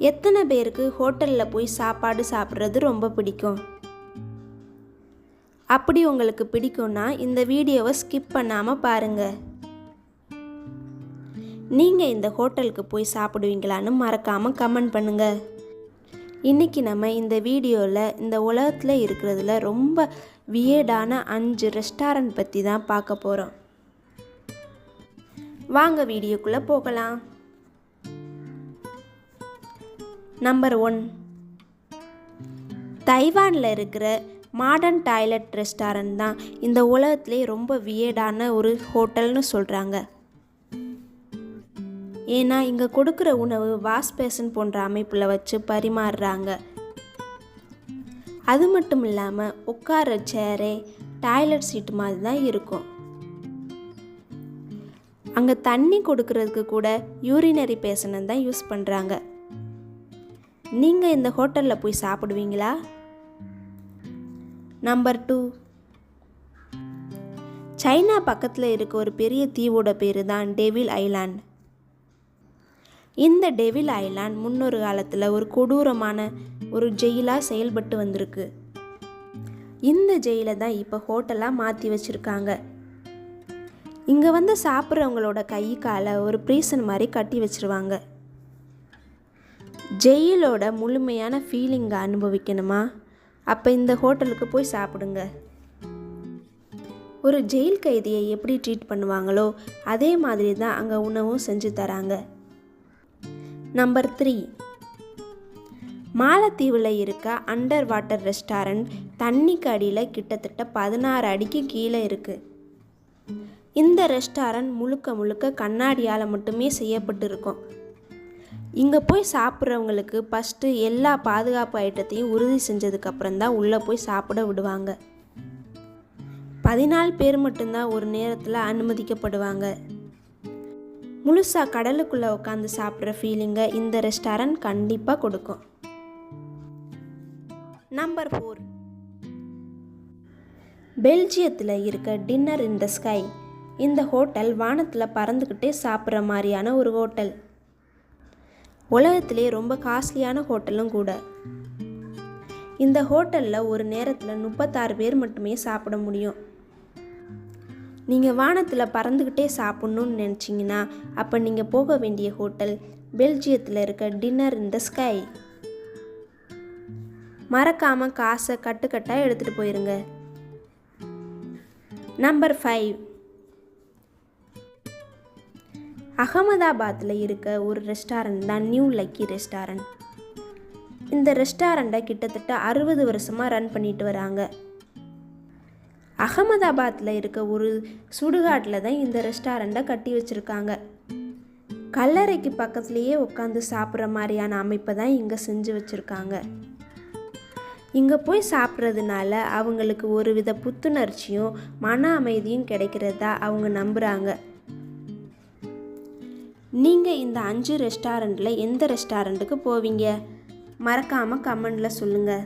எத்தனை பேருக்கு ஹோட்டலில் போய் சாப்பாடு சாப்பிட்றது ரொம்ப பிடிக்கும்? அப்படி உங்களுக்கு பிடிக்கும்னா இந்த வீடியோவை ஸ்கிப் பண்ணாமல் பாருங்கள். நீங்கள் இந்த ஹோட்டலுக்கு போய் சாப்பிடுவீங்களான்னு மறக்காமல் கமெண்ட் பண்ணுங்கள். இன்றைக்கி நம்ம இந்த வீடியோவில் இந்த உலகத்தில் இருக்கிறதுல ரொம்ப வியர்டான 5 ரெஸ்டாரண்ட் பற்றி தான் பார்க்க போகிறோம். வாங்க வீடியோக்குள்ளே போகலாம். நம்பர் 1, தைவானில் இருக்கிற மாடர்ன் டாய்லெட் ரெஸ்டாரண்ட் தான் இந்த உலகத்திலே ரொம்ப வியர்டான ஒரு ஹோட்டல்னு சொல்கிறாங்க. ஏன்னா இங்கே கொடுக்குற உணவு வாஷ் பேசன் போன்ற அமைப்பில் வச்சு பரிமாறுறாங்க. அது மட்டும் இல்லாமல் உட்கார சேரே டாய்லெட் சீட்டு மாதிரி தான் இருக்கும். அங்கே தண்ணி கொடுக்கறதுக்கு கூட யூரினரி பேசனை தான் யூஸ் பண்ணுறாங்க. நீங்கள் இந்த ஹோட்டலில் போய் சாப்பிடுவீங்களா? நம்பர் 2, சைனா பக்கத்தில் இருக்க ஒரு பெரிய தீவோட பேர் தான் டெவில் ஐலாண்ட். இந்த டெவில் ஐலாண்ட் முன்னொரு காலத்தில் ஒரு கொடூரமான ஒரு ஜெயிலாக செயல்பட்டு வந்திருக்கு. இந்த ஜெயிலை தான் இப்போ ஹோட்டலாக மாற்றி வச்சுருக்காங்க. இங்கே வந்து சாப்பிட்றவங்களோட கை காலை ஒரு ப்ரீசன் மாதிரி கட்டி வச்சுருவாங்க. ஜெயிலோட முழுமையான ஃபீலிங்கை அனுபவிக்கணுமா? அப்போ இந்த ஹோட்டலுக்கு போய் சாப்பிடுங்க. ஒரு ஜெயில் கைதியை எப்படி ட்ரீட் பண்ணுவாங்களோ அதே மாதிரி தான் அங்கே உணவும் செஞ்சு தராங்க. நம்பர் 3, மாலத்தீவில் இருக்க அண்டர் வாட்டர் ரெஸ்டாரண்ட் தண்ணிக்கு அடியில் கிட்டத்தட்ட 16 அடிக்கு கீழே இருக்குது. இந்த ரெஸ்டாரண்ட் முழுக்க முழுக்க கண்ணாடியால் மட்டுமே செய்யப்பட்டிருக்கும். இங்கே போய் சாப்பிட்றவங்களுக்கு ஃபஸ்ட்டு எல்லா பாதுகாப்பு ஐட்டத்தையும் உறுதி செஞ்சதுக்கப்புறம் தான் உள்ளே போய் சாப்பிட விடுவாங்க. 14 பேர் மட்டும்தான் ஒரு நேரத்தில் அனுமதிக்கப்படுவாங்க. முழுசாக கடலுக்குள்ளே உட்காந்து சாப்பிட்ற ஃபீலிங்கை இந்த ரெஸ்டாரண்ட் கண்டிப்பாக கொடுக்கும். நம்பர் 4, பெல்ஜியத்தில் இருக்க டின்னர் இன் த ஸ்கை. இந்த ஹோட்டல் வானத்தில் பறந்துக்கிட்டே சாப்பிட்ற மாதிரியான ஒரு ஹோட்டல். உலகத்திலே ரொம்ப காஸ்ட்லியான ஹோட்டலும் கூட. இந்த ஹோட்டலில் ஒரு நேரத்தில் 36 பேர் மட்டுமே சாப்பிட முடியும். நீங்கள் வானத்தில் பறந்துக்கிட்டே சாப்பிட்ணுன்னு நினச்சிங்கன்னா அப்போ நீங்கள் போக வேண்டிய ஹோட்டல் பெல்ஜியத்தில் இருக்க டின்னர் இன் த ஸ்கை. மறக்காமல் காசை கட்டுக்கட்டாக எடுத்துகிட்டு போயிருங்க. நம்பர் 5, அகமதாபாத்தில் இருக்க ஒரு ரெஸ்டாரண்ட் தான் நியூ லக்கி ரெஸ்டாரண்ட். இந்த ரெஸ்டாரண்ட்டை கிட்டத்தட்ட 60 வருஷமாக ரன் பண்ணிட்டு வராங்க. அகமதாபாத்தில் இருக்க ஒரு சுடுகாட்டில் தான் இந்த ரெஸ்டாரண்ட்டை கட்டி வச்சுருக்காங்க. கல்லறைக்கு பக்கத்துலேயே உட்காந்து சாப்பிட்ற மாதிரியான அமைப்பை தான் இங்கே செஞ்சு வச்சுருக்காங்க. இங்கே போய் சாப்பிட்றதுனால அவங்களுக்கு ஒரு வித புத்துணர்ச்சியும் மன அமைதியும் கிடைக்கிறதா அவங்க நம்புகிறாங்க. நீங்கள் இந்த 5 ரெஸ்டாரண்ட்டில் எந்த ரெஸ்டாரண்ட்டுக்கு போவீங்க? மறக்காமல் கமெண்டில் சொல்லுங்கள்.